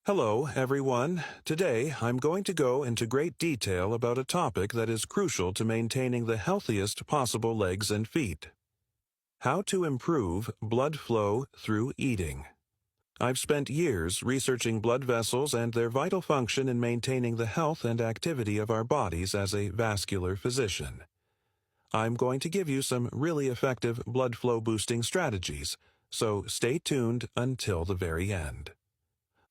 Hello, everyone. Today, I'm going to go into great detail about a topic that is crucial to maintaining the healthiest possible legs and feet. How to improve blood flow through eating. I've spent years researching blood vessels and their vital function in maintaining the health and activity of our bodies as a vascular physician. I'm going to give you some really effective blood flow boosting strategies, so stay tuned until the very end.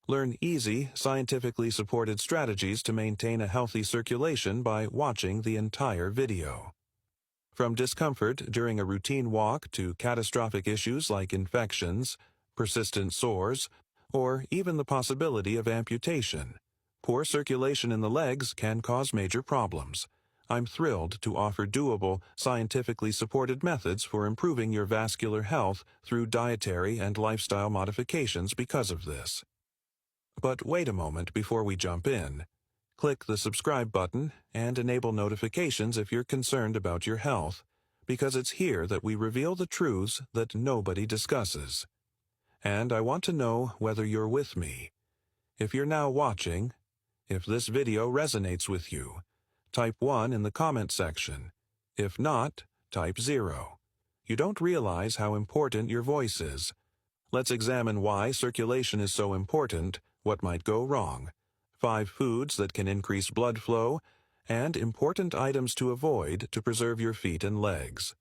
Learn easy, scientifically supported strategies to maintain a healthy circulation by watching the entire video. From discomfort during a routine walk to catastrophic issues like infections, persistent sores, or even the possibility of amputation, poor circulation in the legs can cause major problems. I'm thrilled to offer doable, scientifically supported methods for improving your vascular health through dietary and lifestyle modifications because of this. But wait a moment before we jump in. Click the subscribe button and enable notifications if you're concerned about your health, because it's here that we reveal the truths that nobody discusses. And I want to know whether you're with me. If you're now watching, if this video resonates with you, type 1 in the comment section. If not, type 0. You don't realize how important your voice is. Let's examine why circulation is so important, what might go wrong, 5 foods that can increase blood flow, and important items to avoid to preserve your feet and legs.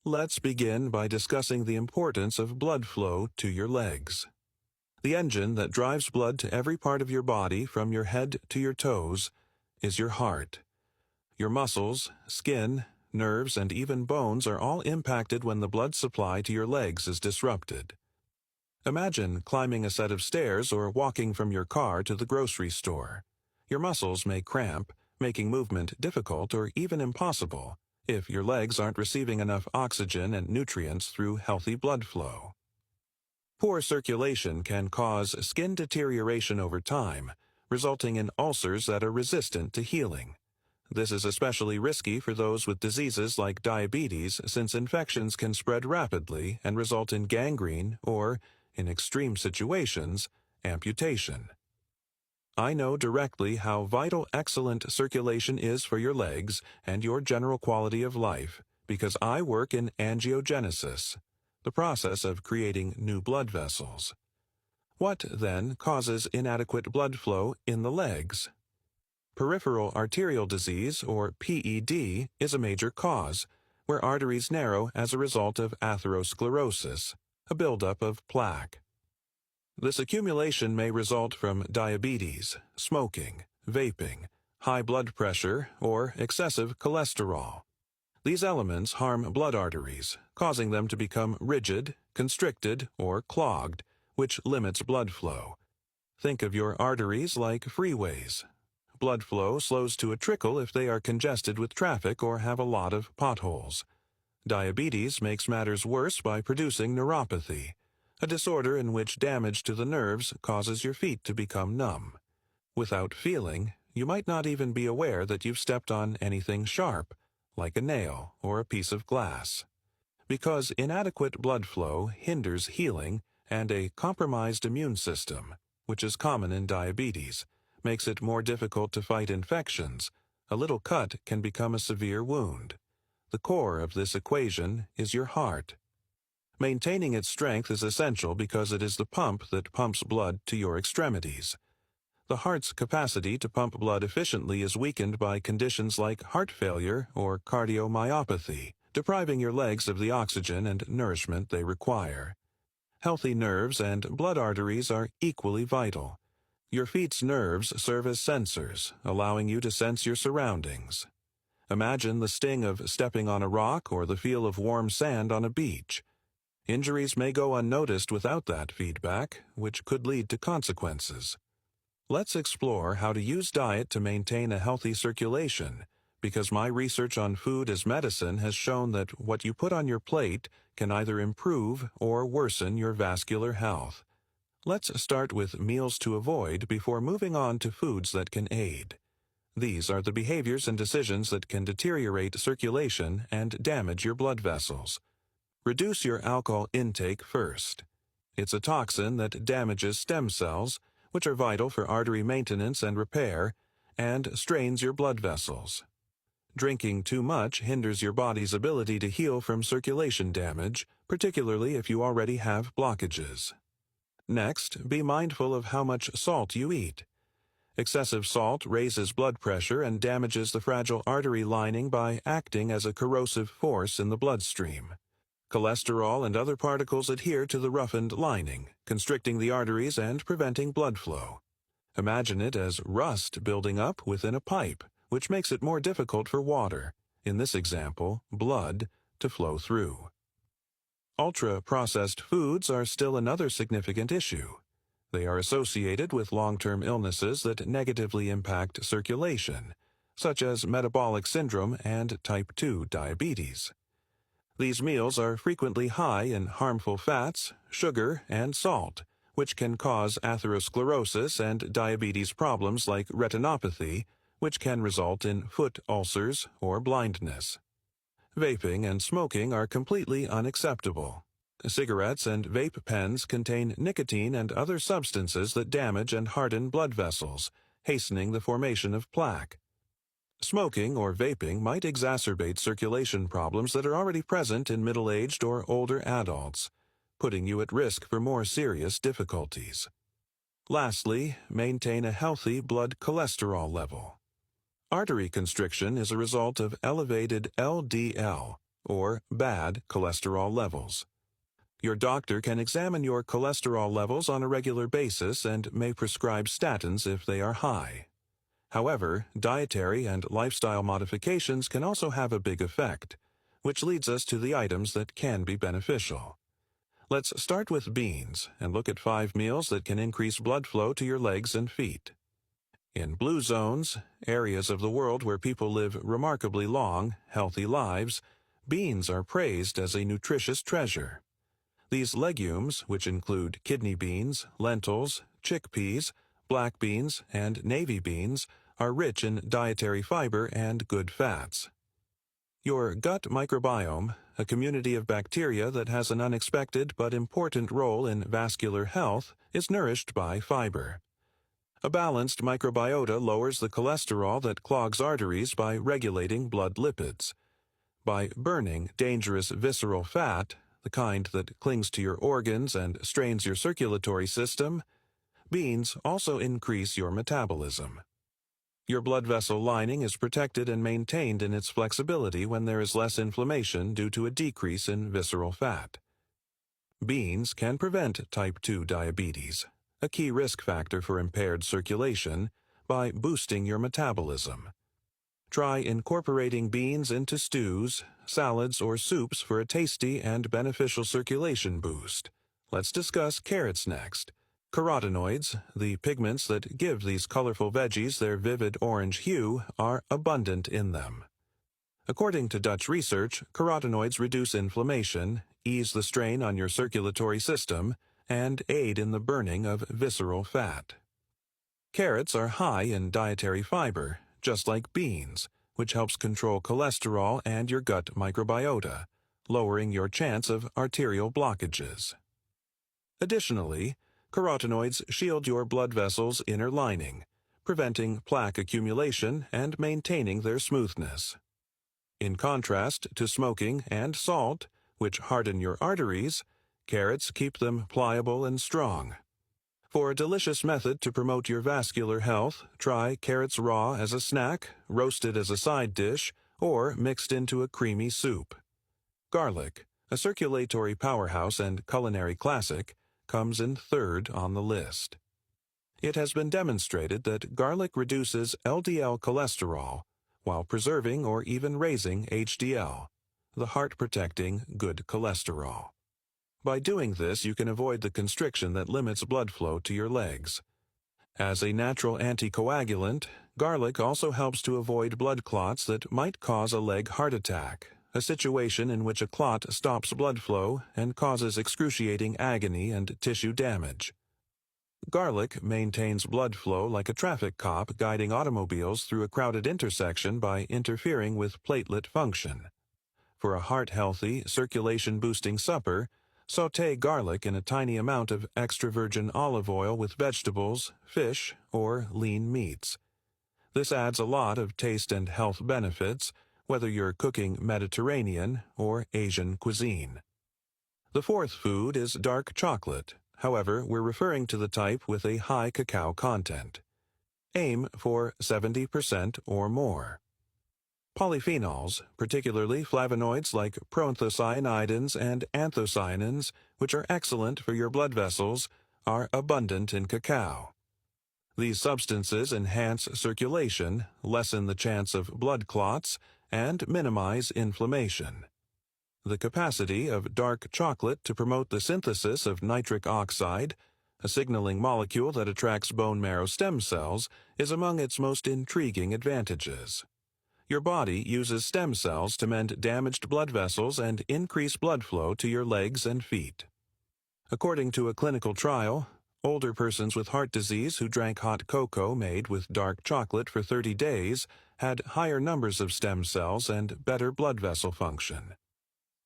Let's begin by discussing the importance of blood flow to your legs. The engine that drives blood to every part of your body from your head to your toes is your heart. Your muscles, skin, nerves, and even bones are all impacted when the blood supply to your legs is disrupted. Imagine climbing a set of stairs or walking from your car to the grocery store. Your muscles may cramp, making movement difficult or even impossible if your legs aren't receiving enough oxygen and nutrients through healthy blood flow. Poor circulation can cause skin deterioration over time, resulting in ulcers that are resistant to healing. This is especially risky for those with diseases like diabetes, since infections can spread rapidly and result in gangrene or, in extreme situations, amputation. I know directly how vital excellent circulation is for your legs and your general quality of life because I work in angiogenesis, the process of creating new blood vessels. What, then, causes inadequate blood flow in the legs? Peripheral arterial disease, or PED, is a major cause, where arteries narrow as a result of atherosclerosis, a buildup of plaque. This accumulation may result from diabetes, smoking, vaping, high blood pressure, or excessive cholesterol. These elements harm blood arteries, causing them to become rigid, constricted, or clogged, which limits blood flow. Think of your arteries like freeways. Blood flow slows to a trickle if they are congested with traffic or have a lot of potholes. Diabetes makes matters worse by producing neuropathy, a disorder in which damage to the nerves causes your feet to become numb. Without feeling, you might not even be aware that you've stepped on anything sharp, like a nail or a piece of glass. Because inadequate blood flow hinders healing, and a compromised immune system, which is common in diabetes, makes it more difficult to fight infections. A little cut can become a severe wound. The core of this equation is your heart. Maintaining its strength is essential because it is the pump that pumps blood to your extremities. The heart's capacity to pump blood efficiently is weakened by conditions like heart failure or cardiomyopathy, depriving your legs of the oxygen and nourishment they require. Healthy nerves and blood arteries are equally vital. Your feet's nerves serve as sensors, allowing you to sense your surroundings. Imagine the sting of stepping on a rock or the feel of warm sand on a beach. Injuries may go unnoticed without that feedback, which could lead to consequences. Let's explore how to use diet to maintain a healthy circulation, because my research on food as medicine has shown that what you put on your plate can either improve or worsen your vascular health. Let's start with meals to avoid before moving on to foods that can aid. These are the behaviors and decisions that can deteriorate circulation and damage your blood vessels. Reduce your alcohol intake first. It's a toxin that damages stem cells, which are vital for artery maintenance and repair, and strains your blood vessels. Drinking too much hinders your body's ability to heal from circulation damage, particularly if you already have blockages. Next, be mindful of how much salt you eat. Excessive salt raises blood pressure and damages the fragile artery lining by acting as a corrosive force in the bloodstream. Cholesterol and other particles adhere to the roughened lining, constricting the arteries and preventing blood flow. Imagine it as rust building up within a pipe, which makes it more difficult for water, in this example, blood, to flow through. Ultra-processed foods are still another significant issue. They are associated with long-term illnesses that negatively impact circulation, such as metabolic syndrome and type 2 diabetes. These meals are frequently high in harmful fats, sugar, and salt, which can cause atherosclerosis and diabetes problems like retinopathy, which can result in foot ulcers or blindness. Vaping and smoking are completely unacceptable. Cigarettes and vape pens contain nicotine and other substances that damage and harden blood vessels, hastening the formation of plaque. Smoking or vaping might exacerbate circulation problems that are already present in middle-aged or older adults, putting you at risk for more serious difficulties. Lastly, maintain a healthy blood cholesterol level. Artery constriction is a result of elevated LDL, or bad cholesterol levels. Your doctor can examine your cholesterol levels on a regular basis and may prescribe statins if they are high. However, dietary and lifestyle modifications can also have a big effect, which leads us to the items that can be beneficial. Let's start with beans and look at 5 meals that can increase blood flow to your legs and feet. In blue zones, areas of the world where people live remarkably long, healthy lives, beans are praised as a nutritious treasure. These legumes, which include kidney beans, lentils, chickpeas, black beans, and navy beans, are rich in dietary fiber and good fats. Your gut microbiome, a community of bacteria that has an unexpected but important role in vascular health, is nourished by fiber. A balanced microbiota lowers the cholesterol that clogs arteries by regulating blood lipids. By burning dangerous visceral fat, the kind that clings to your organs and strains your circulatory system, beans also increase your metabolism. Your blood vessel lining is protected and maintained in its flexibility when there is less inflammation due to a decrease in visceral fat. Beans can prevent type 2 diabetes, a key risk factor for impaired circulation, by boosting your metabolism. Try incorporating beans into stews, salads, or soups for a tasty and beneficial circulation boost. Let's discuss carrots next. Carotenoids, the pigments that give these colorful veggies their vivid orange hue, are abundant in them. According to Dutch research, carotenoids reduce inflammation, ease the strain on your circulatory system, and aid in the burning of visceral fat. Carrots are high in dietary fiber, just like beans, which helps control cholesterol and your gut microbiota, lowering your chance of arterial blockages. Additionally, carotenoids shield your blood vessels' inner lining, preventing plaque accumulation and maintaining their smoothness. In contrast to smoking and salt, which harden your arteries, carrots keep them pliable and strong. For a delicious method to promote your vascular health, try carrots raw as a snack, roasted as a side dish, or mixed into a creamy soup. Garlic, a circulatory powerhouse and culinary classic, comes in third on the list. It has been demonstrated that garlic reduces LDL cholesterol while preserving or even raising HDL, the heart-protecting good cholesterol. By doing this, you can avoid the constriction that limits blood flow to your legs. As a natural anticoagulant, garlic also helps to avoid blood clots that might cause a leg heart attack, a situation in which a clot stops blood flow and causes excruciating agony and tissue damage. Garlic maintains blood flow like a traffic cop guiding automobiles through a crowded intersection by interfering with platelet function. For a heart-healthy, circulation-boosting supper, Sauté garlic in a tiny amount of extra virgin olive oil with vegetables, fish, or lean meats. This adds a lot of taste and health benefits, whether you're cooking Mediterranean or Asian cuisine. The fourth food is dark chocolate. However, we're referring to the type with a high cacao content. Aim for 70% or more. Polyphenols, particularly flavonoids like proanthocyanidins and anthocyanins, which are excellent for your blood vessels, are abundant in cacao. These substances enhance circulation, lessen the chance of blood clots, and minimize inflammation. The capacity of dark chocolate to promote the synthesis of nitric oxide, a signaling molecule that attracts bone marrow stem cells, is among its most intriguing advantages. Your body uses stem cells to mend damaged blood vessels and increase blood flow to your legs and feet. According to a clinical trial, older persons with heart disease who drank hot cocoa made with dark chocolate for 30 days had higher numbers of stem cells and better blood vessel function.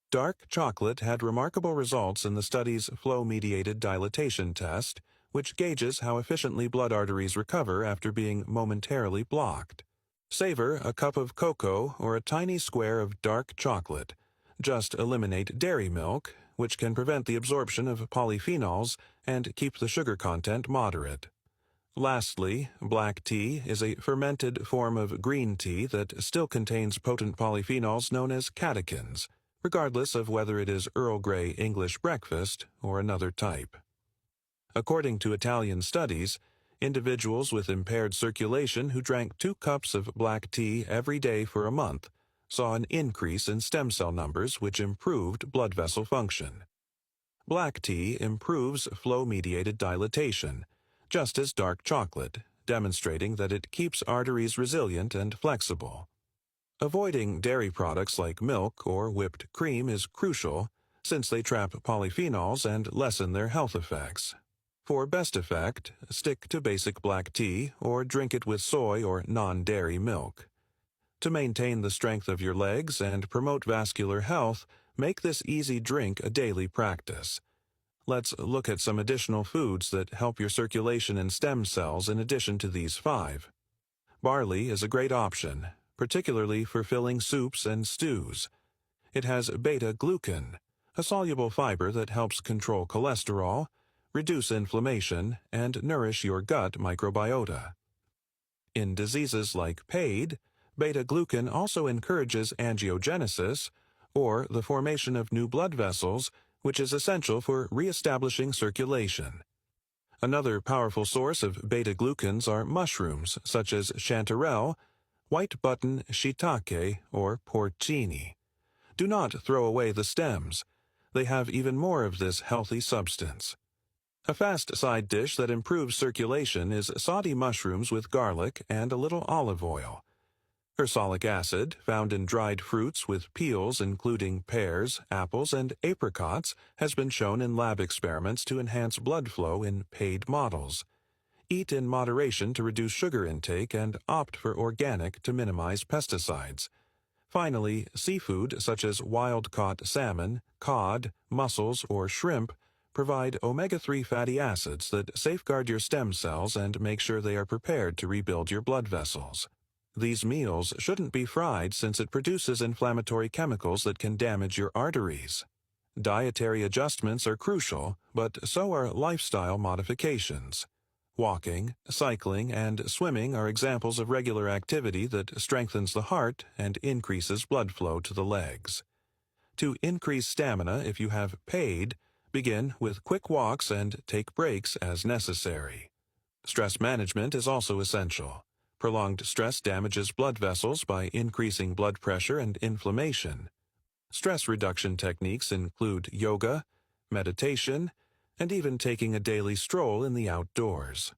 Dark chocolate had remarkable results in the study's flow-mediated dilatation test, which gauges how efficiently blood arteries recover after being momentarily blocked. Savor a cup of cocoa or a tiny square of dark chocolate. Just eliminate dairy milk, which can prevent the absorption of polyphenols and keep the sugar content moderate. Lastly, black tea is a fermented form of green tea that still contains potent polyphenols known as catechins, regardless of whether it is Earl Grey English breakfast or another type. According to Italian studies, individuals with impaired circulation who drank 2 cups of black tea every day for a month saw an increase in stem cell numbers which improved blood vessel function. Black tea improves flow-mediated dilatation, just as dark chocolate, demonstrating that it keeps arteries resilient and flexible. Avoiding dairy products like milk or whipped cream is crucial since they trap polyphenols and lessen their health effects. For best effect, stick to basic black tea or drink it with soy or non-dairy milk. To maintain the strength of your legs and promote vascular health, make this easy drink a daily practice. Let's look at some additional foods that help your circulation and stem cells in addition to these 5. Barley is a great option, particularly for filling soups and stews. It has beta-glucan, a soluble fiber that helps control cholesterol, reduce inflammation, and nourish your gut microbiota. In diseases like PAID, beta-glucan also encourages angiogenesis, or the formation of new blood vessels, which is essential for reestablishing circulation. Another powerful source of beta-glucans are mushrooms such as chanterelle, white button shiitake, or porcini. Do not throw away the stems. They have even more of this healthy substance. A fast side dish that improves circulation is saute mushrooms with garlic and a little olive oil. Ursolic acid, found in dried fruits with peels including pears, apples, and apricots, has been shown in lab experiments to enhance blood flow in PAID models. Eat in moderation to reduce sugar intake and opt for organic to minimize pesticides. Finally, seafood such as wild-caught salmon, cod, mussels, or shrimp provide omega-3 fatty acids that safeguard your stem cells and make sure they are prepared to rebuild your blood vessels. These meals shouldn't be fried since it produces inflammatory chemicals that can damage your arteries. Dietary adjustments are crucial, but so are lifestyle modifications. Walking, cycling, and swimming are examples of regular activity that strengthens the heart and increases blood flow to the legs. To increase stamina if you have PAID, begin with quick walks and take breaks as necessary. Stress management is also essential. Prolonged stress damages blood vessels by increasing blood pressure and inflammation. Stress reduction techniques include yoga, meditation, and even taking a daily stroll in the outdoors.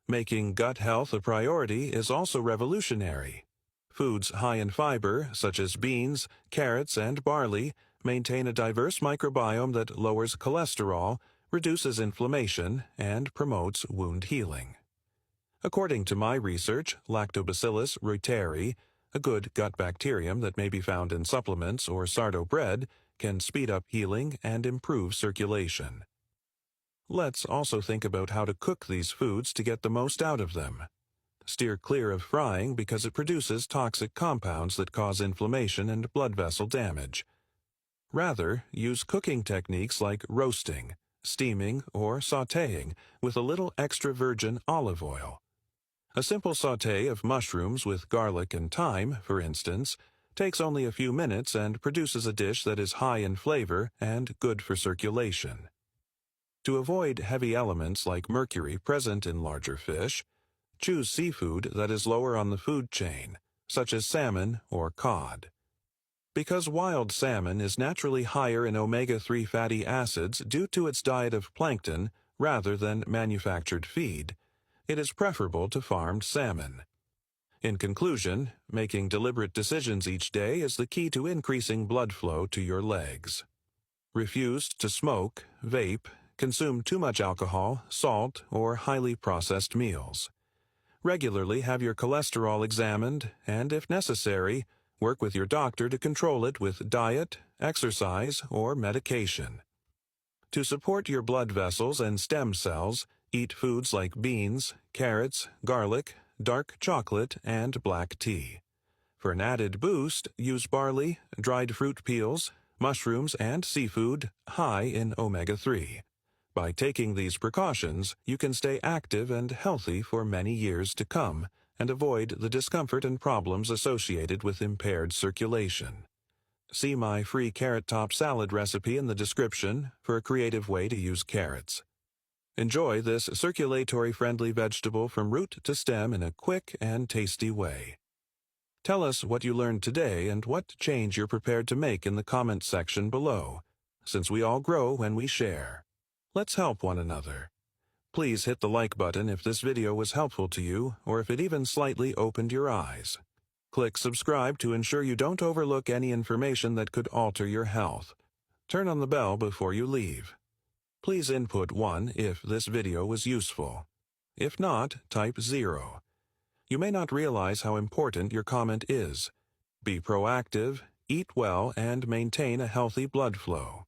Making gut health a priority is also revolutionary. Foods high in fiber, such as beans, carrots, and barley, maintain a diverse microbiome that lowers cholesterol, reduces inflammation, and promotes wound healing. According to my research, Lactobacillus reuteri, a good gut bacterium that may be found in supplements or sardo bread, can speed up healing and improve circulation. Let's also think about how to cook these foods to get the most out of them. Steer clear of frying because it produces toxic compounds that cause inflammation and blood vessel damage. Rather, use cooking techniques like roasting, steaming, or sautéing with a little extra virgin olive oil. A simple sauté of mushrooms with garlic and thyme, for instance, takes only a few minutes and produces a dish that is high in flavor and good for circulation. To avoid heavy elements like mercury present in larger fish, choose seafood that is lower on the food chain, such as salmon or cod. Because wild salmon is naturally higher in omega-3 fatty acids due to its diet of plankton rather than manufactured feed, it is preferable to farmed salmon. In conclusion, making deliberate decisions each day is the key to increasing blood flow to your legs. Refuse to smoke, vape, consume too much alcohol, salt, or highly processed meals. Regularly have your cholesterol examined and, if necessary, work with your doctor to control it with diet, exercise, or medication. To support your blood vessels and stem cells, eat foods like beans, carrots, garlic, dark chocolate, and black tea. For an added boost, use barley, dried fruit peels, mushrooms, and seafood high in omega-3. By taking these precautions, you can stay active and healthy for many years to come and avoid the discomfort and problems associated with impaired circulation. See my free carrot top salad recipe in the description for a creative way to use carrots. Enjoy this circulatory-friendly vegetable from root to stem in a quick and tasty way. Tell us what you learned today and what change you're prepared to make in the comments section below, since we all grow when we share. Let's help one another. Please hit the like button if this video was helpful to you or if it even slightly opened your eyes. Click subscribe to ensure you don't overlook any information that could alter your health. Turn on the bell before you leave. Please input 1 if this video was useful. If not, type 0. You may not realize how important your comment is. Be proactive, eat well, and maintain a healthy blood flow.